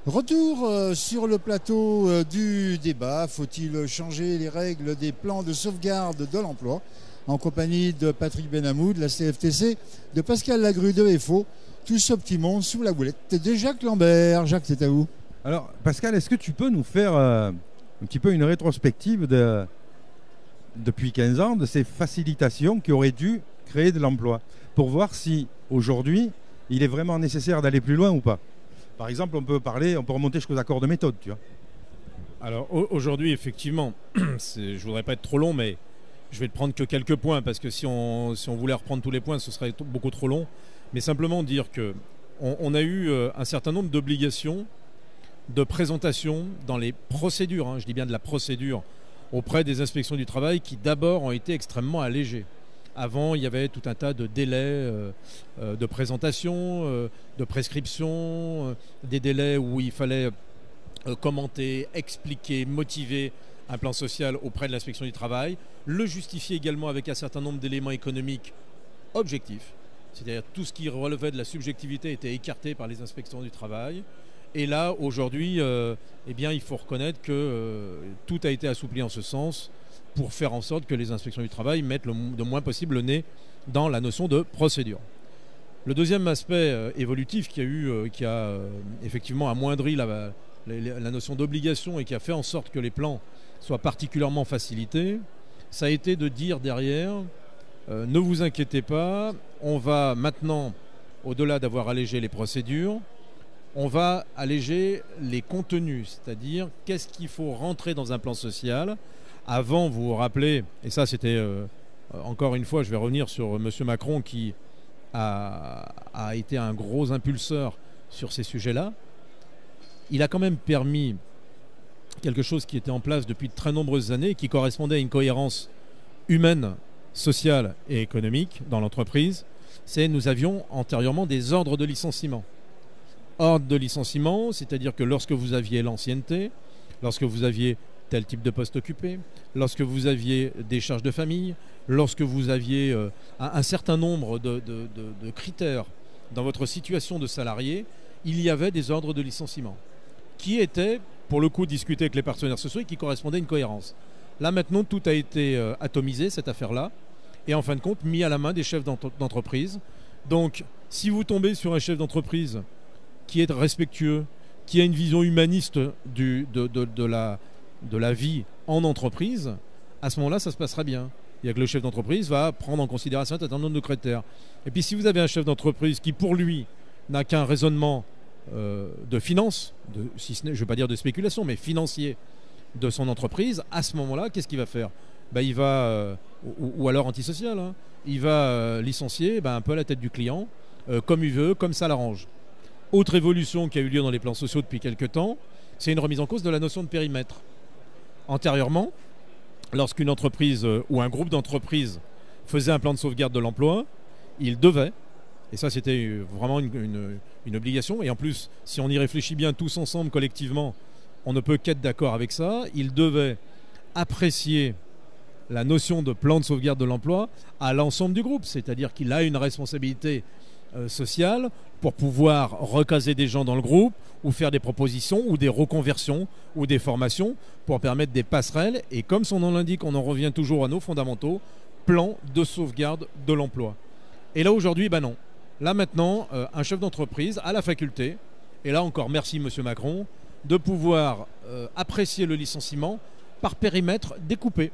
Retour sur le plateau du débat. Faut-il changer les règles des plans de sauvegarde de l'emploi? En compagnie de Patrick Benamou de la CFTC, de Pascal Lagru de FO, tout ce petit monde sous la boulette de Jacques Lambert. Jacques, c'est à vous. Alors, Pascal, est-ce que tu peux nous faire un petit peu une rétrospective depuis 15 ans de ces facilitations qui auraient dû créer de l'emploi pour voir si aujourd'hui il est vraiment nécessaire d'aller plus loin ou pas? Par exemple, on peut remonter jusqu'aux accords de méthode, tu vois. Alors aujourd'hui, effectivement, je voudrais pas être trop long, mais je vais te prendre que quelques points, parce que si on voulait reprendre tous les points, ce serait beaucoup trop long. Mais simplement dire que on a eu un certain nombre d'obligations de présentation dans les procédures, je dis bien de la procédure, auprès des inspections du travail, qui d'abord ont été extrêmement allégées. Avant, il y avait tout un tas de délais de présentation, de prescription, des délais où il fallait commenter, expliquer, motiver un plan social auprès de l'inspection du travail, le justifier également avec un certain nombre d'éléments économiques objectifs, c'est-à-dire tout ce qui relevait de la subjectivité était écarté par les inspections du travail. Et là, aujourd'hui, il faut reconnaître que tout a été assoupli en ce sens, pour faire en sorte que les inspections du travail mettent le moins possible le nez dans la notion de procédure. Le deuxième aspect évolutif qui a effectivement amoindri la notion d'obligation et qui a fait en sorte que les plans soient particulièrement facilités, ça a été de dire derrière, ne vous inquiétez pas, on va maintenant, au-delà d'avoir allégé les procédures, on va alléger les contenus, c'est-à-dire qu'est-ce qu'il faut rentrer dans un plan social. Avant, vous vous rappelez, et ça c'était, encore une fois, je vais revenir sur M. Macron qui a été un gros impulseur sur ces sujets-là. Il a quand même permis quelque chose qui était en place depuis de très nombreuses années, qui correspondait à une cohérence humaine, sociale et économique dans l'entreprise. C'est nous avions antérieurement des ordres de licenciement. Ordre de licenciement, c'est-à-dire que lorsque vous aviez l'ancienneté, lorsque vous aviez tel type de poste occupé, lorsque vous aviez des charges de famille, lorsque vous aviez un certain nombre de critères dans votre situation de salarié, il y avait des ordres de licenciement qui étaient, pour le coup, discutés avec les partenaires sociaux et qui correspondaient à une cohérence. Là, maintenant, tout a été atomisé, cette affaire-là, et en fin de compte, mis à la main des chefs d'entreprise. Donc, si vous tombez sur un chef d'entreprise qui est respectueux, qui a une vision humaniste de la vie en entreprise, à ce moment-là, ça se passera bien. Il y a que le chef d'entreprise va prendre en considération un certain nombre de critères. Et puis si vous avez un chef d'entreprise qui, pour lui, n'a qu'un raisonnement de finance, si ce n'est, je ne veux pas dire de spéculation, mais financier de son entreprise, à ce moment-là, qu'est-ce qu'il va faire? Il va, ou alors antisocial, il va licencier un peu à la tête du client, comme il veut, comme ça l'arrange. Autre évolution qui a eu lieu dans les plans sociaux depuis quelques temps, c'est une remise en cause de la notion de périmètre. Antérieurement, lorsqu'une entreprise ou un groupe d'entreprises faisait un plan de sauvegarde de l'emploi, il devait, et ça c'était vraiment une obligation, et en plus, si on y réfléchit bien tous ensemble, collectivement, on ne peut qu'être d'accord avec ça, il devait apprécier la notion de plan de sauvegarde de l'emploi à l'ensemble du groupe, c'est-à-dire qu'il a une responsabilité sociale pour pouvoir recaser des gens dans le groupe ou faire des propositions ou des reconversions ou des formations pour permettre des passerelles. Et comme son nom l'indique, on en revient toujours à nos fondamentaux, plan de sauvegarde de l'emploi. Et là aujourd'hui, non. Là maintenant, un chef d'entreprise a la faculté, et là encore merci M. Macron, de pouvoir apprécier le licenciement par périmètre découpé.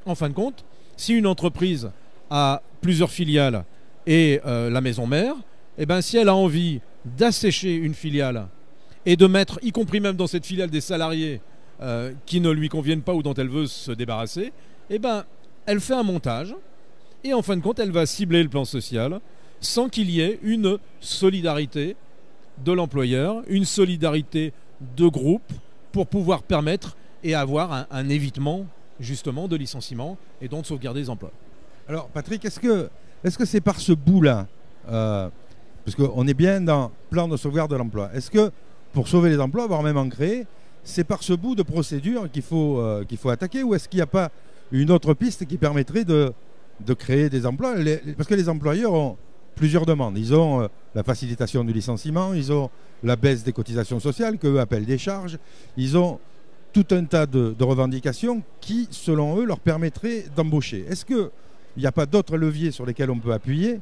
En fin de compte, si une entreprise a plusieurs filiales et la maison mère, si elle a envie d'assécher une filiale et de mettre, y compris même dans cette filiale, des salariés qui ne lui conviennent pas ou dont elle veut se débarrasser, elle fait un montage et en fin de compte, elle va cibler le plan social sans qu'il y ait une solidarité de l'employeur, une solidarité de groupe pour pouvoir permettre et avoir un évitement justement de licenciement et donc de sauvegarder les emplois. Alors Patrick, est-ce que c'est par ce bout-là, parce qu'on est bien dans plan de sauvegarde de l'emploi, est-ce que pour sauver les emplois, voire même en créer, c'est par ce bout de procédure qu'il faut attaquer, ou est-ce qu'il n'y a pas une autre piste qui permettrait de créer des emplois? Parce que les employeurs ont plusieurs demandes. Ils ont la facilitation du licenciement, ils ont la baisse des cotisations sociales, qu'eux appellent des charges, ils ont tout un tas de revendications qui, selon eux, leur permettraient d'embaucher. Est-ce qu'il n'y a pas d'autres leviers sur lesquels on peut appuyer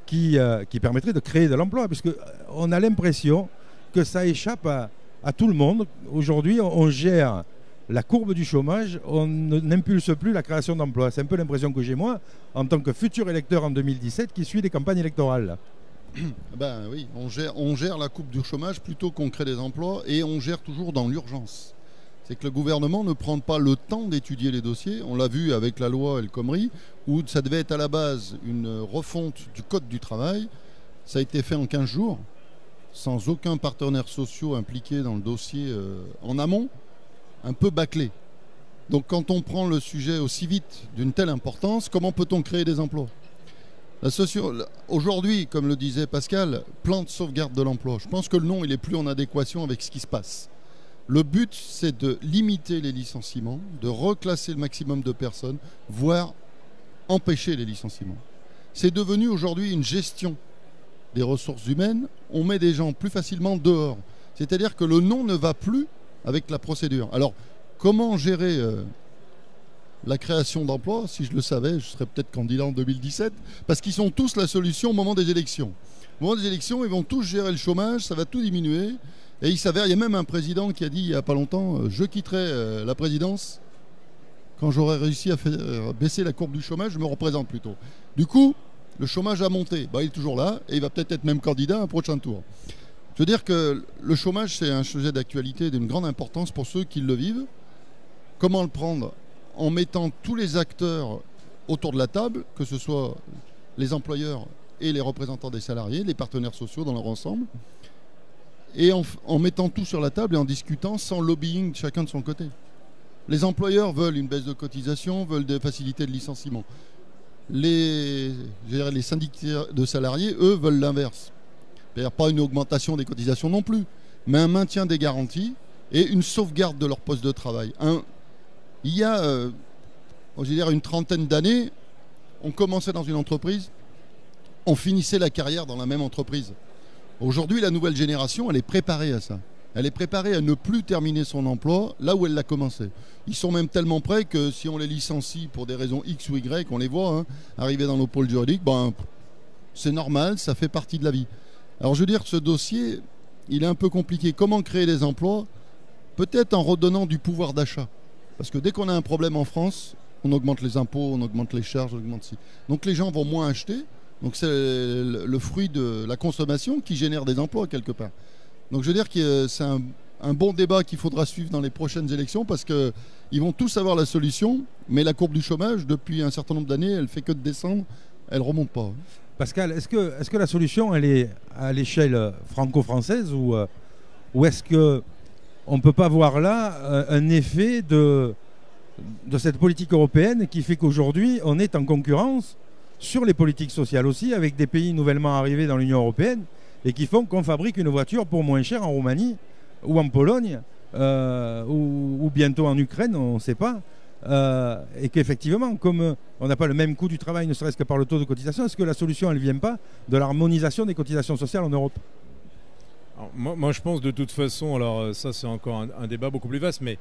qui permettraient de créer de l'emploi? Puisqu'on a l'impression que ça échappe à tout le monde. Aujourd'hui, on gère la courbe du chômage, on n'impulse plus la création d'emplois. C'est un peu l'impression que j'ai moi, en tant que futur électeur en 2017, qui suit les campagnes électorales. Ben oui, on gère la courbe du chômage plutôt qu'on crée des emplois, et on gère toujours dans l'urgence. C'est que le gouvernement ne prend pas le temps d'étudier les dossiers. On l'a vu avec la loi El Khomri, où ça devait être à la base une refonte du code du travail. Ça a été fait en 15 jours, sans aucun partenaire social impliqué dans le dossier en amont, un peu bâclé. Donc quand on prend le sujet aussi vite, d'une telle importance, comment peut-on créer des emplois? Aujourd'hui, comme le disait Pascal, plan de sauvegarde de l'emploi. Je pense que le nom il est plus en adéquation avec ce qui se passe. Le but, c'est de limiter les licenciements, de reclasser le maximum de personnes, voire empêcher les licenciements. C'est devenu aujourd'hui une gestion des ressources humaines. On met des gens plus facilement dehors. C'est-à-dire que le nom ne va plus avec la procédure. Alors, comment gérer la création d'emplois? Si je le savais, je serais peut-être candidat en 2017, parce qu'ils sont tous la solution au moment des élections. Au moment des élections, ils vont tous gérer le chômage, ça va tout diminuer. Et il s'avère, il y a même un président qui a dit il n'y a pas longtemps, je quitterai la présidence quand j'aurai réussi à faire baisser la courbe du chômage, je me représente plutôt. Du coup, le chômage a monté. Il est toujours là et il va peut-être être même candidat à un prochain tour. Je veux dire que le chômage, c'est un sujet d'actualité d'une grande importance pour ceux qui le vivent. Comment le prendre? En mettant tous les acteurs autour de la table, que ce soit les employeurs et les représentants des salariés, les partenaires sociaux dans leur ensemble, et en mettant tout sur la table et en discutant sans lobbying chacun de son côté. Les employeurs veulent une baisse de cotisation, veulent des facilités de licenciement. Les syndicats de salariés, eux, veulent l'inverse. C'est-à-dire pas une augmentation des cotisations non plus, mais un maintien des garanties et une sauvegarde de leur poste de travail. Il y a, une trentaine d'années, on commençait dans une entreprise, on finissait la carrière dans la même entreprise. Aujourd'hui, la nouvelle génération, elle est préparée à ça. Elle est préparée à ne plus terminer son emploi là où elle l'a commencé. Ils sont même tellement prêts que si on les licencie pour des raisons X ou Y, on les voit arriver dans nos pôles juridiques, c'est normal, ça fait partie de la vie. Alors je veux dire, ce dossier, il est un peu compliqué. Comment créer des emplois? Peut-être en redonnant du pouvoir d'achat. Parce que dès qu'on a un problème en France, on augmente les impôts, on augmente les charges, on augmente ci. Donc les gens vont moins acheter. Donc c'est le fruit de la consommation qui génère des emplois quelque part. Donc je veux dire que c'est un bon débat qu'il faudra suivre dans les prochaines élections parce qu'ils vont tous avoir la solution, mais la courbe du chômage, depuis un certain nombre d'années, elle fait que de descendre, elle ne remonte pas. Pascal, est-ce que la solution, elle est à l'échelle franco-française ou est-ce qu'on ne peut pas voir là un effet de cette politique européenne qui fait qu'aujourd'hui, on est en concurrence sur les politiques sociales aussi, avec des pays nouvellement arrivés dans l'Union européenne et qui font qu'on fabrique une voiture pour moins cher en Roumanie ou en Pologne ou bientôt en Ukraine, on ne sait pas. Et qu'effectivement, comme on n'a pas le même coût du travail, ne serait-ce que par le taux de cotisation, est-ce que la solution, elle ne vient pas de l'harmonisation des cotisations sociales en Europe? Alors, moi, je pense de toute façon, alors ça c'est encore un débat beaucoup plus vaste, mais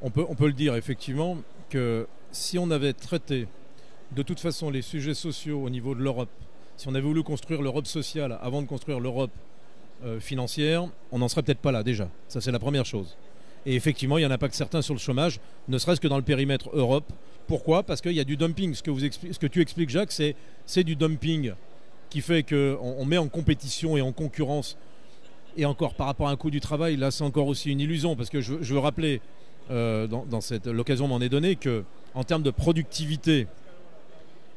on peut le dire effectivement que si on avait traité de toute façon les sujets sociaux au niveau de l'Europe, si on avait voulu construire l'Europe sociale avant de construire l'Europe financière, on n'en serait peut-être pas là déjà. Ça c'est la première chose. Et effectivement, il n'y en a pas que certains sur le chômage, ne serait-ce que dans le périmètre Europe. Pourquoi? Parce qu'il y a du dumping. Ce que tu expliques, Jacques, c'est du dumping qui fait qu'on met en compétition et en concurrence. Et encore, par rapport à un coût du travail, là, c'est encore aussi une illusion. Parce que je veux rappeler, l'occasion m'en est donnée, qu'en termes de productivité,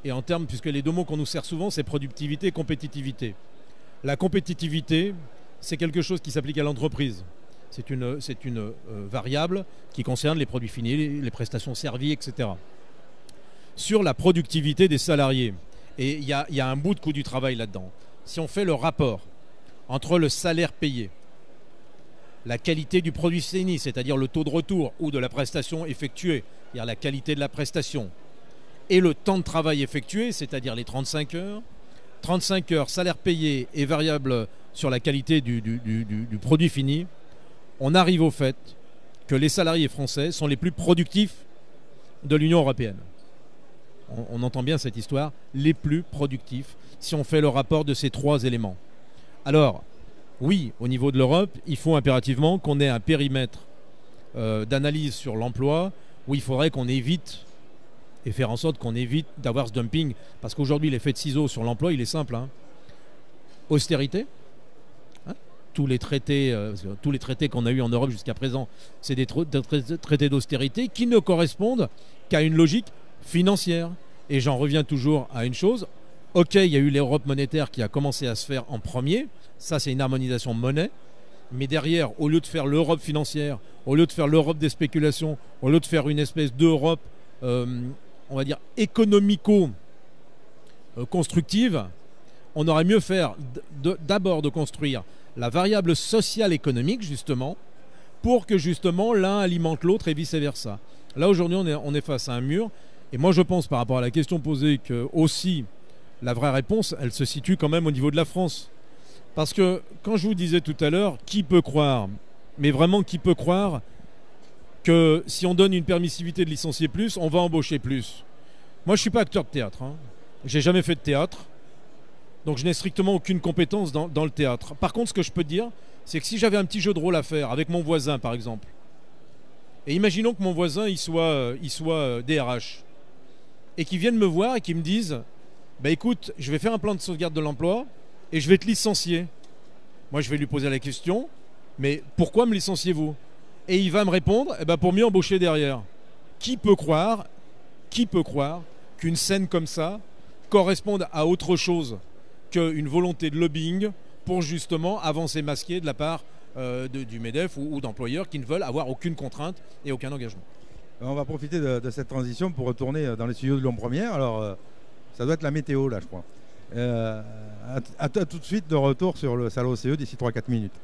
et en termes, puisque les deux mots qu'on nous sert souvent, c'est productivité et compétitivité. La compétitivité, c'est quelque chose qui s'applique à l'entreprise. C'est une variable qui concerne les produits finis, les prestations servies, etc. Sur la productivité des salariés, et il y a un bout de coût du travail là-dedans. Si on fait le rapport entre le salaire payé, la qualité du produit fini, c'est-à-dire le taux de retour ou de la prestation effectuée, c'est-à-dire la qualité de la prestation, et le temps de travail effectué, c'est-à-dire les 35 heures, 35 heures, salaire payé et variable sur la qualité du produit fini, on arrive au fait que les salariés français sont les plus productifs de l'Union européenne. On entend bien cette histoire, les plus productifs, si on fait le rapport de ces 3 éléments. Alors, oui, au niveau de l'Europe, il faut impérativement qu'on ait un périmètre d'analyse sur l'emploi où il faudrait qu'on évite et faire en sorte qu'on évite d'avoir ce dumping. Parce qu'aujourd'hui, l'effet de ciseaux sur l'emploi, il est simple. Austérité. Tous les traités qu'on a eus en Europe jusqu'à présent, c'est des traités d'austérité qui ne correspondent qu'à une logique financière. Et j'en reviens toujours à une chose. Ok, il y a eu l'Europe monétaire qui a commencé à se faire en premier. Ça, c'est une harmonisation monnaie. Mais derrière, au lieu de faire l'Europe financière, au lieu de faire l'Europe des spéculations, au lieu de faire une espèce d'Europe, on va dire, économico-constructive, on aurait mieux faire d'abord de construire la variable sociale économique, justement, pour que, justement, l'un alimente l'autre et vice-versa. Là, aujourd'hui, on est face à un mur. Et moi, je pense, par rapport à la question posée, que aussi, la vraie réponse, elle se situe quand même au niveau de la France. Parce que, quand je vous disais tout à l'heure, qui peut croire, mais vraiment qui peut croire, que si on donne une permissivité de licencier plus, on va embaucher plus? Moi, je ne suis pas acteur de théâtre. J'ai jamais fait de théâtre. Donc, je n'ai strictement aucune compétence dans le théâtre. Par contre, ce que je peux te dire, c'est que si j'avais un petit jeu de rôle à faire avec mon voisin, par exemple, et imaginons que mon voisin, il soit DRH, et qu'il vienne me voir et qu'il me dise « Bah écoute, je vais faire un plan de sauvegarde de l'emploi et je vais te licencier. » Moi, je vais lui poser la question « Mais pourquoi me licenciez-vous » Et il va me répondre « Eh ben, pour mieux embaucher derrière. » Qui peut croire qu'une scène comme ça corresponde à autre chose qu'une volonté de lobbying pour justement avancer masqué de la part du MEDEF ou d'employeurs qui ne veulent avoir aucune contrainte et aucun engagement. On va profiter de cette transition pour retourner dans les studios de Lyon Première. Alors, ça doit être la météo là, je crois. À tout de suite de retour sur le salon OCE d'ici 3-4 minutes.